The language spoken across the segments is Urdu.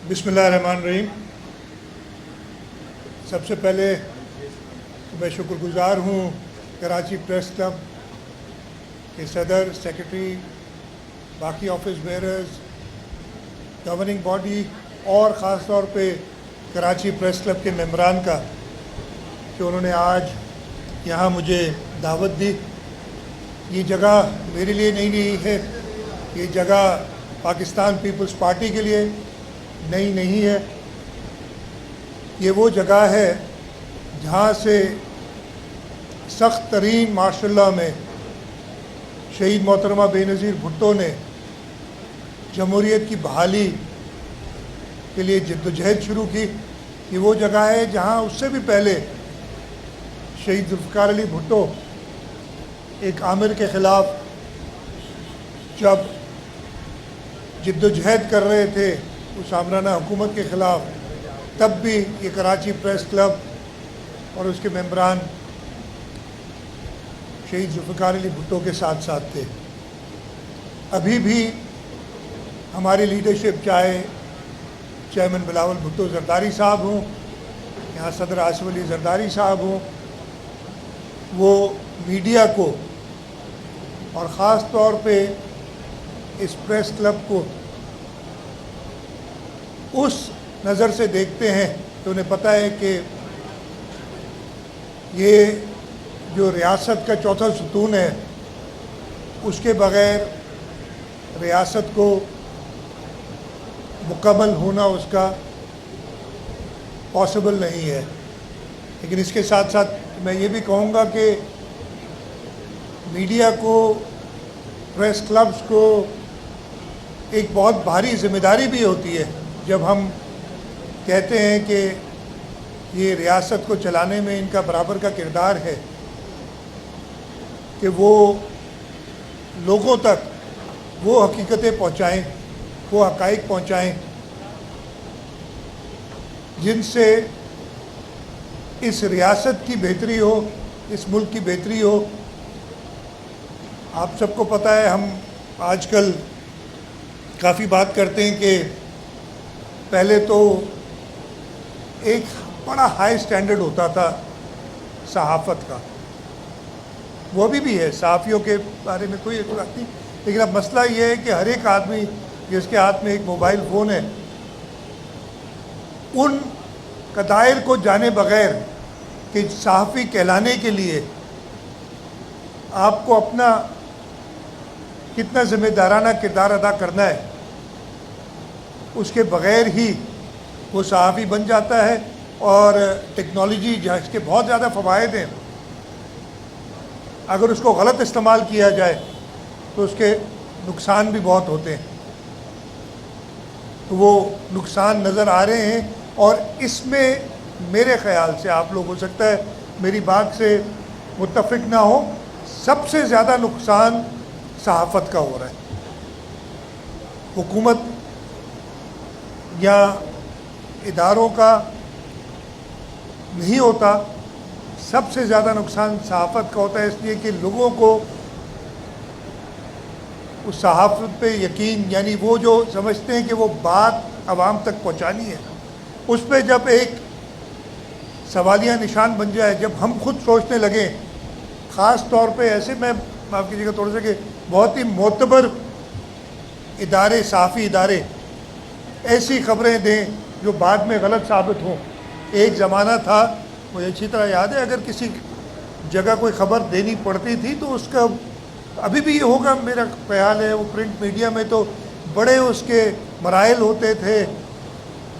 بسم اللہ الرحمن الرحیم۔ سب سے پہلے میں شکر گزار ہوں کراچی پریس کلب کے صدر، سیکرٹری، باقی آفس بیئرز، گورننگ باڈی اور خاص طور پہ کراچی پریس کلب کے ممبران کا کہ انہوں نے آج یہاں مجھے دعوت دی۔ یہ جگہ میرے لیے نئی ہے، یہ جگہ پاکستان پیپلز پارٹی کے لیے نئی نہیں ہے۔ یہ وہ جگہ ہے جہاں سے سخت ترین ماشاء اللہ میں شہید محترمہ بے نظیر بھٹو نے جمہوریت کی بحالی کے لیے جدوجہد شروع کی۔ یہ وہ جگہ ہے جہاں اس سے بھی پہلے شہید ذوالفقار علی بھٹو ایک آمر کے خلاف جب جدوجہد کر رہے تھے اس آمرانہ حکومت کے خلاف، تب بھی یہ کراچی پریس کلب اور اس کے ممبران شہید ذوالفقار علی بھٹو کے ساتھ تھے۔ ابھی بھی ہماری لیڈرشپ، چاہے چیئرمین بلاول بھٹو زرداری صاحب ہوں، یہاں صدر آصف علی زرداری صاحب ہوں، وہ میڈیا کو اور خاص طور پہ اس پریس کلب کو اس نظر سے دیکھتے ہیں کہ انہیں پتہ ہے کہ یہ جو ریاست کا چوتھا ستون ہے، اس کے بغیر ریاست کو مکمل ہونا اس کا پاسبل نہیں ہے۔ لیکن اس کے ساتھ ساتھ میں یہ بھی کہوں گا کہ میڈیا کو، پریس کلبز کو ایک بہت بھاری ذمہ داری بھی ہوتی ہے جب ہم کہتے ہیں کہ یہ ریاست کو چلانے میں ان کا برابر کا کردار ہے کہ وہ لوگوں تک وہ حقیقتیں پہنچائیں، وہ حقائق پہنچائیں جن سے اس ریاست کی بہتری ہو، اس ملک کی بہتری ہو۔ آپ سب کو پتہ ہے، ہم آج کل کافی بات کرتے ہیں کہ پہلے تو ایک بڑا ہائی سٹینڈرڈ ہوتا تھا صحافت کا، وہ بھی ہے، صحافیوں کے بارے میں کوئی بات نہیں، لیکن اب مسئلہ یہ ہے کہ ہر ایک آدمی جس کے ہاتھ میں ایک موبائل فون ہے، ان قدائر کو جانے بغیر کہ صحافی کہلانے کے لیے آپ کو اپنا کتنا ذمہ دارانہ کردار ادا کرنا ہے، اس کے بغیر ہی وہ صحافی بن جاتا ہے۔ اور ٹیکنالوجی جس کے بہت زیادہ فوائد ہیں، اگر اس کو غلط استعمال کیا جائے تو اس کے نقصان بھی بہت ہوتے ہیں۔ تو وہ نقصان نظر آ رہے ہیں، اور اس میں میرے خیال سے آپ لوگ ہو سکتا ہے میری بات سے متفق نہ ہو، سب سے زیادہ نقصان صحافت کا ہو رہا ہے۔ حکومت یا اداروں کا نہیں ہوتا، سب سے زیادہ نقصان صحافت کا ہوتا ہے، اس لیے کہ لوگوں کو اس صحافت پہ یقین، یعنی وہ جو سمجھتے ہیں کہ وہ بات عوام تک پہنچانی ہے، اس پہ جب ایک سوالیہ نشان بن جائے، جب ہم خود سوچنے لگیں، خاص طور پہ ایسے، میں معاف کیجیے گا تھوڑا سا، کہ بہت ہی معتبر ادارے، صحافی ادارے ایسی خبریں دیں جو بعد میں غلط ثابت ہوں۔ ایک زمانہ تھا، مجھے اچھی طرح یاد ہے، اگر کسی جگہ کوئی خبر دینی پڑتی تھی تو اس کا، ابھی بھی یہ ہوگا میرا خیال ہے، وہ پرنٹ میڈیا میں تو بڑے اس کے مراحل ہوتے تھے،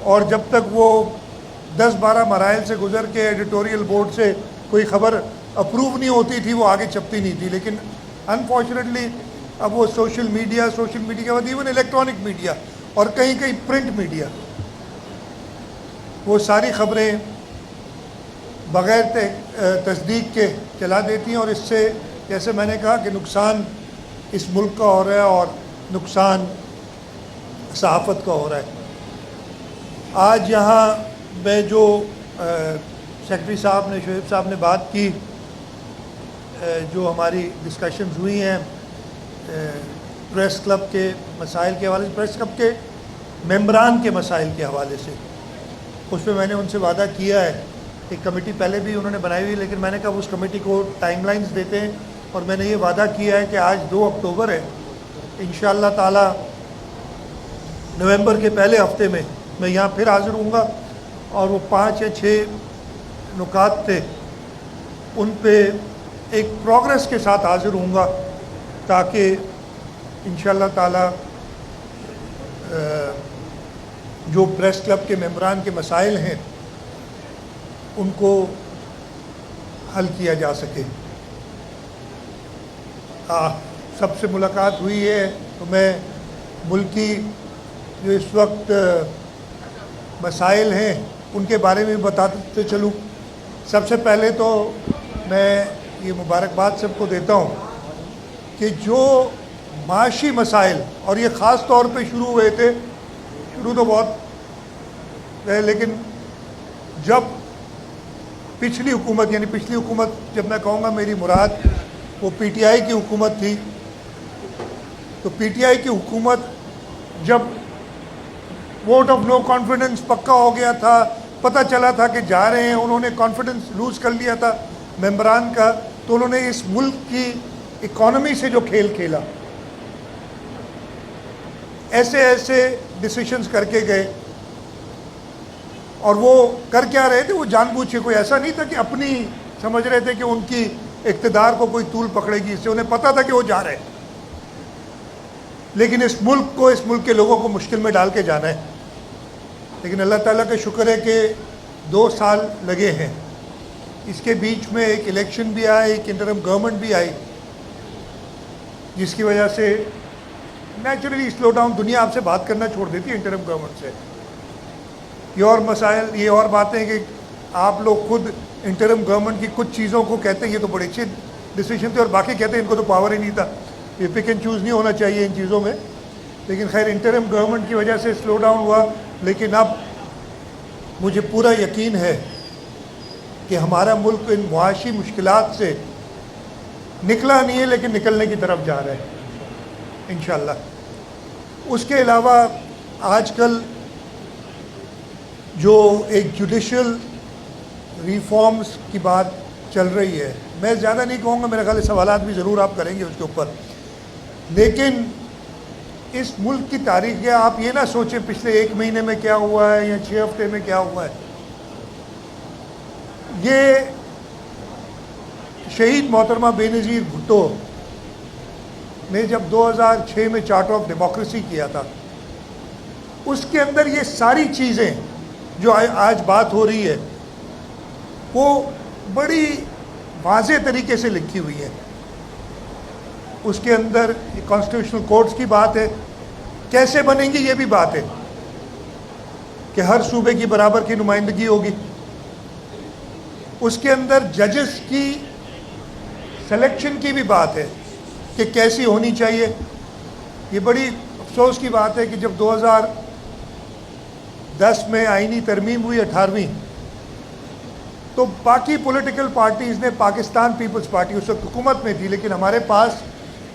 اور جب تک وہ 10-12 مراحل سے گزر کے ایڈیٹوریل بورڈ سے کوئی خبر اپروو نہیں ہوتی تھی، وہ آگے چھپتی نہیں تھی۔ لیکن انفارچونیٹلی اب وہ سوشل میڈیا کے بعد ایون الیکٹرانک میڈیا اور کہیں پرنٹ میڈیا، وہ ساری خبریں بغیر تصدیق کے چلا دیتی ہیں، اور اس سے، جیسے میں نے کہا، کہ نقصان اس ملک کا ہو رہا ہے اور نقصان صحافت کا ہو رہا ہے۔ آج یہاں میں جو سیکرٹری صاحب نے، شعیب صاحب نے بات کی، جو ہماری ڈسکشنز ہوئی ہیں پریس کلب کے مسائل کے حوالے سے، پریس کلب کے ممبران کے مسائل کے حوالے سے اس پہ میں نے ان سے وعدہ کیا ہے. ایک کمیٹی پہلے بھی انہوں نے بنائی ہوئی، لیکن میں نے کہا اس کمیٹی کو ٹائم لائنز دیتے ہیں، اور میں نے یہ وعدہ کیا ہے کہ آج 2 اکتوبر ہے، انشاءاللہ تعالی نومبر کے پہلے ہفتے میں یہاں پھر حاضر ہوں گا، اور وہ 5 یا 6 نکات تھے ان پہ ایک پروگریس کے ساتھ حاضر ہوں گا، تاکہ انشاءاللہ تعالی جو پریس کلب کے ممبران کے مسائل ہیں ان کو حل کیا جا سکے. سب سے ملاقات ہوئی ہے تو میں ملکی جو اس وقت مسائل ہیں ان کے بارے میں بتاتے چلوں. سب سے پہلے تو میں یہ مبارکباد سب کو دیتا ہوں کہ جو معاشی مسائل، اور یہ خاص طور پہ شروع ہوئے تھے، شروع تو بہت ہے، لیکن جب پچھلی حکومت، یعنی پچھلی حکومت جب میں کہوں گا میری مراد وہ پی ٹی آئی کی حکومت تھی، تو پی ٹی آئی کی حکومت جب ووٹ آف نو کانفیڈنس پکا ہو گیا تھا، پتہ چلا تھا کہ جا رہے ہیں، انہوں نے کانفیڈنس لوز کر لیا تھا ممبران کا، تو انہوں نے اس ملک کی اکانومی سے جو کھیل کھیلا، ایسے ڈیسیشنز کر کے گئے. اور وہ کر کیا رہے تھے؟ وہ جان بوجھ کے، کوئی ایسا نہیں تھا کہ اپنی سمجھ رہے تھے کہ ان کی اقتدار کو کوئی طول پکڑے گی، اس سے انہیں پتہ تھا کہ وہ جا رہے ہیں، لیکن اس ملک کے لوگوں کو مشکل میں ڈال کے جانا ہے. لیکن اللہ تعالیٰ کا شکر ہے کہ 2 سال لگے ہیں. اس کے بیچ میں ایک الیکشن بھی آیا، ایک انٹرم گورنمنٹ بھی آئی، جس کی وجہ سے نیچرلی سلو ڈاؤن، دنیا آپ سے بات کرنا چھوڑ دیتی ہے انٹرم گورنمنٹ سے. یہ اور مسائل، یہ اور باتیں کہ آپ لوگ خود انٹرم گورنمنٹ کی کچھ چیزوں کو کہتے ہیں یہ تو بڑے اچھے ڈیسیشن تھے، اور باقی کہتے ہیں ان کو تو پاور ہی نہیں تھا. یہ پک اینڈ چوز نہیں ہونا چاہیے ان چیزوں میں. لیکن خیر انٹرم گورنمنٹ کی وجہ سے سلو ڈاؤن ہوا. لیکن اب مجھے پورا یقین ہے کہ ہمارا ملک ان معاشی مشکلات سے نکلا نہیں ہے، لیکن نکلنے کی طرف جا رہا ہے انشاءاللہ. اس کے علاوہ آج کل جو ایک جوڈیشل ریفارمز کی بات چل رہی ہے، میں زیادہ نہیں کہوں گا، میرے خیال سوالات بھی ضرور آپ کریں گے اس کے اوپر، لیکن اس ملک کی تاریخ ہے. آپ یہ نہ سوچیں پچھلے 1 مہینے میں کیا ہوا ہے یا 6 ہفتے میں کیا ہوا ہے. یہ شہید محترمہ بے نظیر بھٹو نے جب 2006 میں چارٹر آف ڈیموکریسی کیا تھا، اس کے اندر یہ ساری چیزیں جو آج بات ہو رہی ہے وہ بڑی واضح طریقے سے لکھی ہوئی ہے. اس کے اندر کانسٹیٹیوشنل کورٹس کی بات ہے، کیسے بنیں گی یہ بھی بات ہے کہ ہر صوبے کی برابر کی نمائندگی ہوگی. اس کے اندر ججز کی سلیکشن کی بھی بات ہے کہ کیسی ہونی چاہیے. یہ بڑی افسوس کی بات ہے کہ جب 2010 میں آئینی ترمیم ہوئی 18ویں، تو باقی پولیٹیکل پارٹیز نے، پاکستان پیپلز پارٹی اس وقت حکومت میں تھی، لیکن ہمارے پاس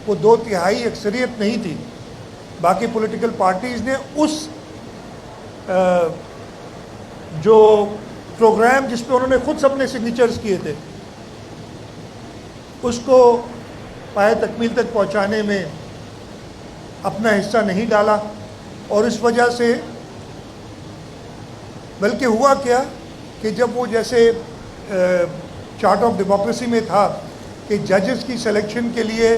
وہ 2/3 اکثریت نہیں تھی. باقی پولیٹیکل پارٹیز نے اس جو پروگرام جس پہ انہوں نے خود سب نے سگنیچرز کیے تھے، اس کو پائے تکمیل تک پہنچانے میں اپنا حصہ نہیں ڈالا. اور اس وجہ سے بلکہ ہوا کیا کہ جب وہ جیسے چارٹر آف ڈیموکریسی میں تھا کہ ججز کی سلیکشن کے لیے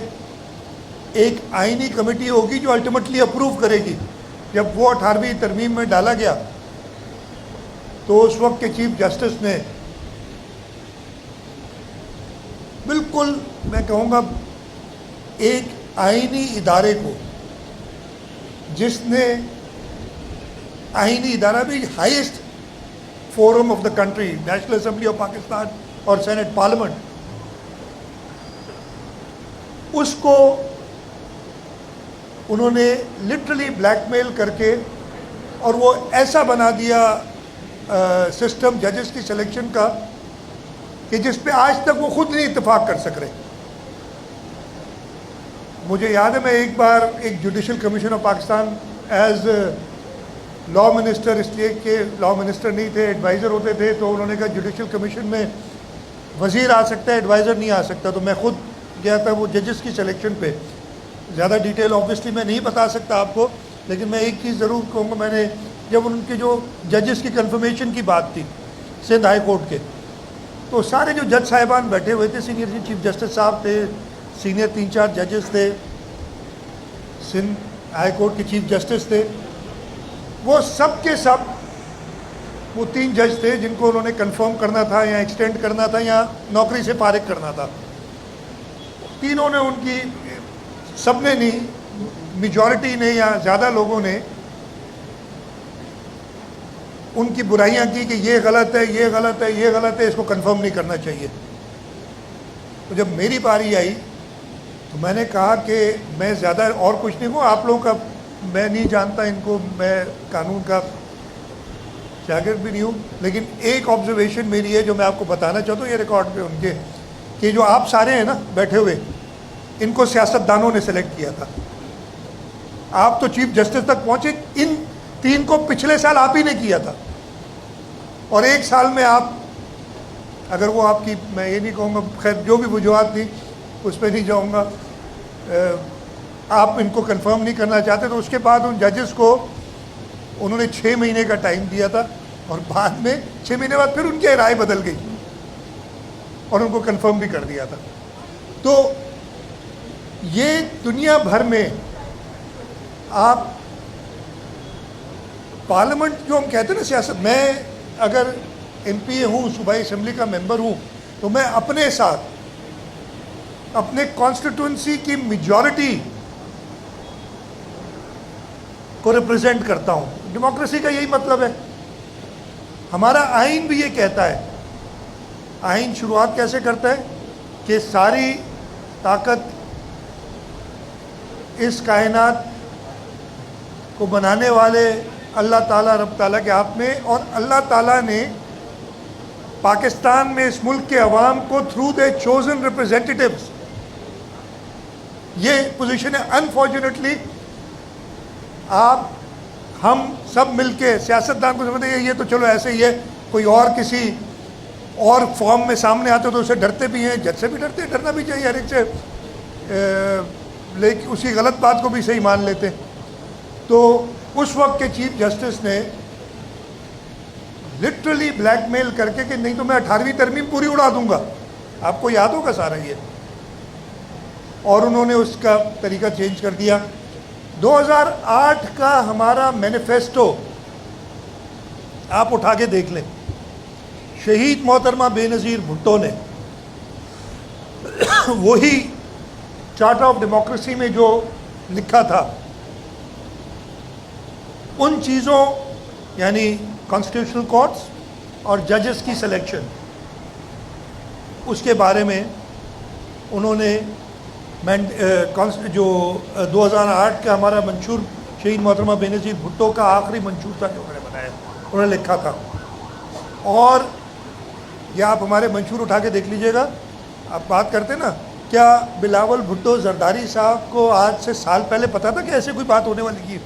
ایک آئینی کمیٹی ہوگی جو الٹیمیٹلی اپروو کرے گی، جب وہ 18ویں ترمیم میں ڈالا گیا تو اس وقت کے چیف جسٹس نے بالکل میں کہوں گا ایک آئینی ادارے کو، جس نے آئینی ادارہ بھی highest forum of the country, national assembly of Pakistan اور سینٹ پارلیمنٹ، اس کو انہوں نے لٹرلی بلیک میل کر کے اور وہ ایسا بنا دیا سسٹم ججز کی سلیکشن کا کہ جس پہ آج تک وہ خود نہیں اتفاق کر سک رہے. مجھے یاد ہے میں ایک بار ایک judicial commission of Pakistan as law minister اس لیے کہ لا منسٹر نہیں تھے، ایڈوائزر ہوتے تھے، تو انہوں نے کہا جوڈیشل کمیشن میں وزیر آ سکتا ہے، ایڈوائزر نہیں آ سکتا. تو میں خود گیا تھا وہ ججز کی سلیکشن پہ. زیادہ ڈیٹیل آبویسلی میں نہیں بتا سکتا آپ کو، لیکن میں ایک چیز ضرور کہوں گا. میں نے جب ان کے جو ججز کی کنفرمیشن کی بات تھی سندھ ہائی کورٹ کے، تو سارے جو جج صاحبان بیٹھے ہوئے تھے، سینئر چیف جسٹس صاحب تھے، سینئر 3-4 ججز تھے، سندھ ہائی کورٹ کے چیف جسٹس تھے، وہ سب کے سب وہ 3 جج تھے جن کو انہوں نے کنفرم کرنا تھا یا ایکسٹینڈ کرنا تھا یا نوکری سے فارغ کرنا تھا. تینوں نے ان کی، سب نے نہیں، میجورٹی نے یا زیادہ لوگوں نے ان کی برائیاں کی کہ یہ غلط ہے، یہ غلط ہے، یہ غلط ہے، اس کو کنفرم نہیں کرنا چاہیے. تو جب میری باری آئی تو میں نے کہا کہ میں زیادہ اور کچھ نہیں ہوں، آپ لوگوں کا میں نہیں جانتا ان کو، میں قانون کا شاگرد بھی نہیں ہوں، لیکن ایک آبزرویشن میری ہے جو میں آپ کو بتانا چاہتا ہوں، یہ ریکارڈ پہ ان کے، کہ جو آپ سارے ہیں نا بیٹھے ہوئے، ان کو سیاست دانوں نے سلیکٹ کیا تھا. آپ تو چیف جسٹس تک پہنچے، ان 3 کو پچھلے سال آپ ہی نے کیا تھا، اور 1 سال میں آپ، اگر وہ آپ کی، میں یہ نہیں کہوں گا، خیر جو بھی وجوہات تھی اس پہ نہیں جاؤں گا، آپ ان کو کنفرم نہیں کرنا چاہتے، تو اس کے بعد ان ججز کو انہوں نے 6 مہینے کا ٹائم دیا تھا، اور بعد میں 6 مہینے بعد پھر ان کی رائے بدل گئی اور ان کو کنفرم بھی کر دیا تھا. تو یہ دنیا بھر میں آپ پارلیمنٹ جو ہم کہتے ہیں نا سیاست، میں اگر ایم پی اے ہوں، صوبائی اسمبلی کا ممبر ہوں، تو میں اپنے ساتھ اپنے کانسٹیٹوئنسی کی میجورٹی کو ریپرزینٹ کرتا ہوں. ڈیموکریسی کا یہی مطلب ہے. ہمارا آئین بھی یہ کہتا ہے. آئین شروعات کیسے کرتا ہے کہ ساری طاقت اس کائنات کو بنانے والے اللہ تعالیٰ، رب تعالیٰ کے ہاتھ میں، اور اللہ تعالیٰ نے پاکستان میں اس ملک کے عوام کو تھرو دے چوزن ریپرزینٹیٹیوز، یہ پوزیشن ہے. انفارچونیٹلی آپ، ہم سب مل کے سیاستدان کو سمجھتے ہیں یہ تو چلو ایسے ہی ہے، کوئی اور کسی اور فارم میں سامنے آتے تو اسے ڈرتے بھی ہیں، جج سے بھی ڈرتے ہیں، ڈرنا بھی چاہیے ہر ایک سے، لیکن اسی غلط بات کو بھی صحیح مان لیتے ہیں. تو اس وقت کے چیف جسٹس نے لٹرلی بلیک میل کر کے کہ نہیں تو میں 18ویں ترمیم پوری اڑا دوں گا، آپ کو یاد ہوگا سارا یہ، اور انہوں نے اس کا طریقہ چینج کر دیا. 2008 کا ہمارا مینیفیسٹو آپ اٹھا کے دیکھ لیں. شہید محترمہ بے نظیر بھٹو نے وہی چارٹر آف ڈیموکریسی میں جو لکھا تھا، ان چیزوں یعنی کانسٹیٹیوشنل کورٹس اور ججز کی سلیکشن، اس کے بارے میں انہوں نے جو 2008 کا ہمارا منشور شہید محترمہ بے نظیر بھٹو کا آخری منشور تھا جو انہوں نے بنایا، انہوں نے لکھا تھا. اور یہ آپ ہمارے منشور اٹھا کے دیکھ لیجئے گا. آپ بات کرتے نا، کیا بلاول بھٹو زرداری صاحب کو آج سے سال پہلے پتا تھا کہ ایسے کوئی بات ہونے والی تھی؟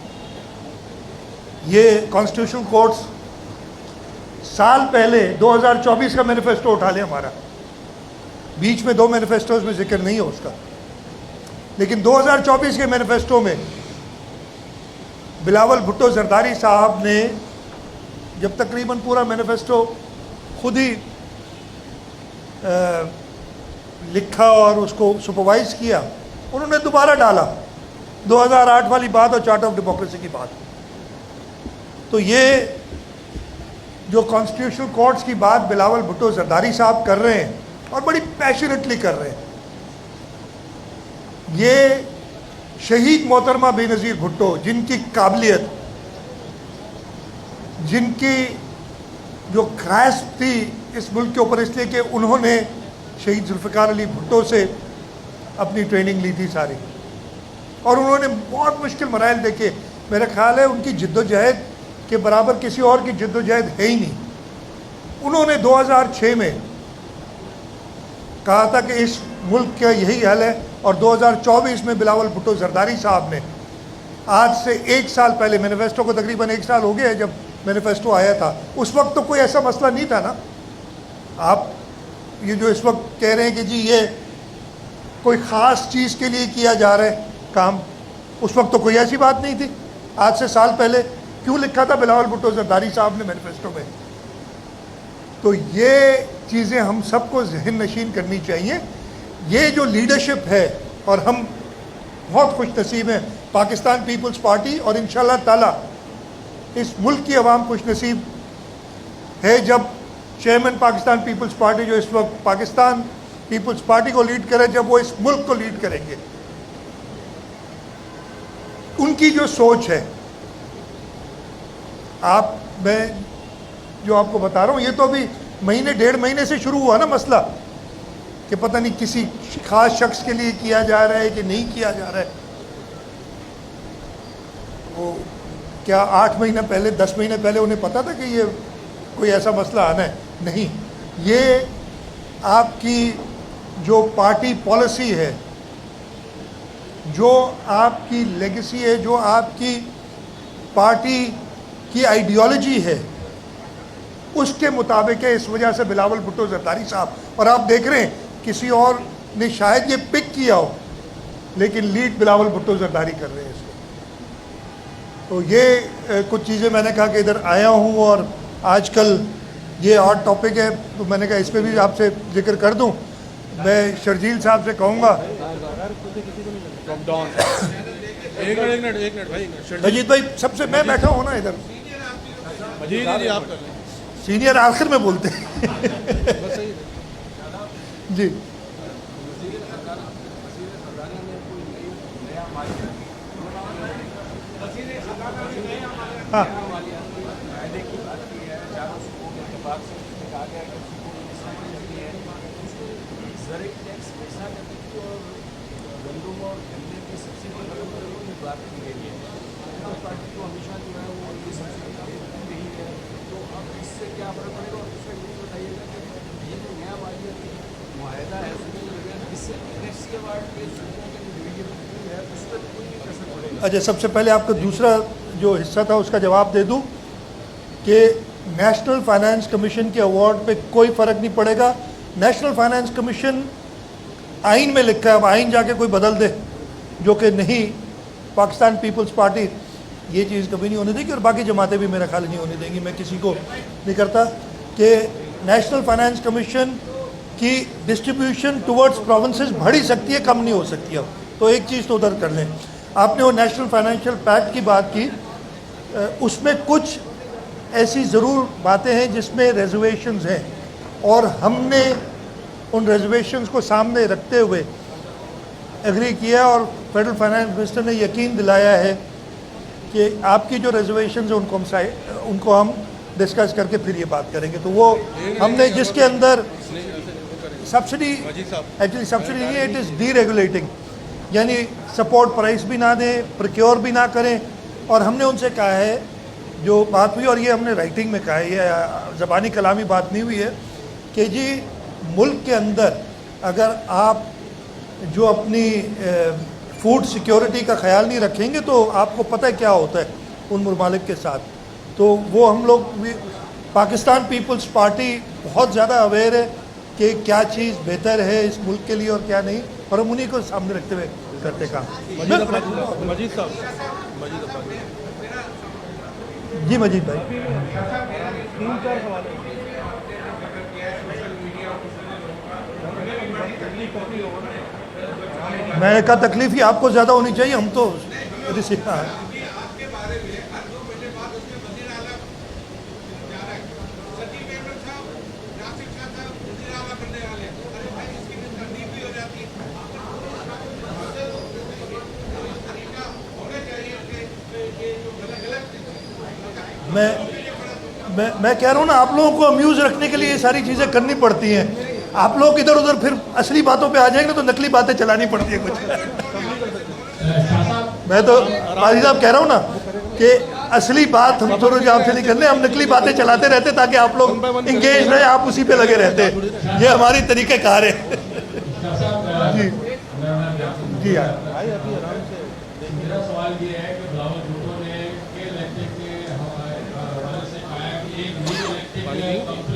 یہ کانسٹیٹیوشنل کورٹس سال پہلے 2024 کا مینیفیسٹو اٹھا لیں ہمارا، بیچ میں 2 مینیفیسٹوز میں ذکر نہیں ہے اس کا، لیکن 2024 کے مینیفیسٹو میں بلاول بھٹو زرداری صاحب نے جب تقریباً پورا مینیفیسٹو خود ہی لکھا اور اس کو سپروائز کیا، انہوں نے دوبارہ ڈالا 2008 والی بات اور چارٹر آف ڈیموکریسی کی بات. تو یہ جو کانسٹیٹیوشنل کورٹس کی بات بلاول بھٹو زرداری صاحب کر رہے ہیں اور بڑی پیشنیٹلی کر رہے ہیں، یہ شہید محترمہ بے نظیر بھٹو جن کی قابلیت، جن کی جو خواہش تھی اس ملک کے اوپر، اس لیے کہ انہوں نے شہید ذوالفقار علی بھٹو سے اپنی ٹریننگ لی تھی ساری، اور انہوں نے بہت مشکل مراحل دیکھے. میرا خیال ہے ان کی جد و جہد کے برابر کسی اور کی جد و جہد ہے ہی نہیں. انہوں نے 2006 میں کہا تھا کہ اس ملک کا یہی حل ہے، اور 2024 میں بلاول بھٹو زرداری صاحب نے آج سے 1 سال پہلے مینیفیسٹو کو تقریباً 1 سال ہو گیا ہے جب مینیفیسٹو آیا تھا، اس وقت تو کوئی ایسا مسئلہ نہیں تھا نا. آپ یہ جو اس وقت کہہ رہے ہیں کہ جی یہ کوئی خاص چیز کے لیے کیا جا رہا ہے کام، اس وقت تو کوئی ایسی بات نہیں تھی. آج سے سال پہلے کیوں لکھا تھا بلاول بھٹو زرداری صاحب نے مینیفیسٹو میں؟ تو یہ چیزیں ہم سب کو ذہن نشین کرنی چاہیے. یہ جو لیڈرشپ ہے، اور ہم بہت خوش نصیب ہیں پاکستان پیپلز پارٹی، اور انشاءاللہ تعالی اس ملک کی عوام خوش نصیب ہے جب چیئرمین پاکستان پیپلز پارٹی جو اس وقت پاکستان پیپلز پارٹی کو لیڈ کرے، جب وہ اس ملک کو لیڈ کریں گے. ان کی جو سوچ ہے، میں جو آپ کو بتا رہا ہوں، یہ تو ابھی مہینے 1.5 مہینے سے شروع ہوا نا مسئلہ، کہ پتہ نہیں کسی خاص شخص کے لیے کیا جا رہا ہے کہ نہیں کیا جا رہا ہے. وہ کیا 8 مہینے پہلے 10 مہینے پہلے انہیں پتا تھا کہ یہ کوئی ایسا مسئلہ آنا ہے؟ نہیں. یہ آپ کی جو پارٹی پالیسی ہے، جو آپ کی لیگیسی ہے، جو آپ کی پارٹی کی آئیڈیالوجی ہے، اس کے مطابق ہے. اس وجہ سے بلاول بھٹو زرداری صاحب، اور آپ دیکھ رہے ہیں کسی اور نے شاید یہ پک کیا ہو، لیکن لیڈ بلاول بھٹو زرداری کر رہے ہیں اس کو. تو یہ کچھ چیزیں میں نے کہا کہ ادھر آیا ہوں، اور آج کل یہ اور ٹاپک ہے تو میں نے کہا اس پہ بھی آپ سے ذکر کر دوں. میں شرجیل صاحب سے کہوں گا. مجید بھائی سب سے، میں بیٹھا ہوں نا ادھر، سینئر آخر میں بولتے ہیں. جی ہاں اچھا، سب سے پہلے آپ کا دوسرا جو حصہ تھا اس کا جواب دے دوں کہ نیشنل فائنانس کمیشن کے ایوارڈ پہ کوئی فرق نہیں پڑے گا. نیشنل فائنانس کمیشن آئین میں لکھا ہے، اب آئین جا کے کوئی بدل دے، جو کہ نہیں. پاکستان پیپلز پارٹی یہ چیز کبھی نہیں ہونے دے گی، اور باقی جماعتیں بھی میرا خیال نہیں ہونے دیں گی. میں کسی کو نہیں کرتا کہ نیشنل فائنانس کمیشن کی ڈسٹریبیوشن ٹورڈز پروونسز بڑھ ہی سکتی ہے، کم نہیں ہو سکتی. اب تو ایک چیز تو ادھر کر لیں. آپ نے وہ نیشنل فائنینشیل پیکٹ کی بات کی، اس میں کچھ ایسی ضرور باتیں ہیں جس میں ریزرویشنز ہیں، اور ہم نے ان ریزرویشنز کو سامنے رکھتے ہوئے ایگری کیا، اور فیڈرل فائنانس منسٹر نے یقین دلایا ہے کہ آپ کی جو ریزرویشنز ہیں ان کو ہم ڈسکس کر کے پھر یہ بات کریں گے. تو وہ ہم نے جس کے اندر سبسڈی، ایکچولی سبسڈی نہیں ہے، اٹ از ڈی ریگولیٹنگ، یعنی سپورٹ پرائس بھی نہ دیں، پروکیور بھی نہ کریں. اور ہم نے ان سے کہا ہے، جو بات ہوئی، اور یہ ہم نے رائٹنگ میں کہا ہے، یہ زبانی کلامی بات نہیں ہوئی ہے، کہ جی ملک کے اندر اگر آپ جو اپنی فوڈ سیکیورٹی کا خیال نہیں رکھیں گے تو آپ کو پتہ ہے کیا ہوتا ہے ان ممالک کے ساتھ. تو وہ ہم لوگ بھی، پاکستان پیپلز پارٹی بہت زیادہ اویئر ہے کہ کیا چیز بہتر ہے اس ملک کے لیے اور کیا نہیں، اور ہم انہیں کو سامنے رکھتے ہوئے کرتے کام. مجید صاحب، جی مجید بھائی. میں نے کہا تکلیف ہی آپ کو زیادہ ہونی چاہیے، ہم تو میں کہہ رہا ہوں نا، آپ لوگوں کو امیوز رکھنے کے لیے یہ ساری چیزیں کرنی پڑتی ہیں. آپ لوگ ادھر ادھر پھر اصلی باتوں پہ آ جائیں گے تو نقلی باتیں چلانی پڑتی ہیں کچھ. میں تو قاضی صاحب کہہ رہا ہوں نا کہ اصلی بات ہم تھوڑا جہاں سے نہیں کرنے، ہم نقلی باتیں چلاتے رہتے تاکہ آپ لوگ انگیج رہے، آپ اسی پہ لگے رہتے. یہ ہماری طریقہ کار ہے. جی جی میرا سوال یہ ہے کہ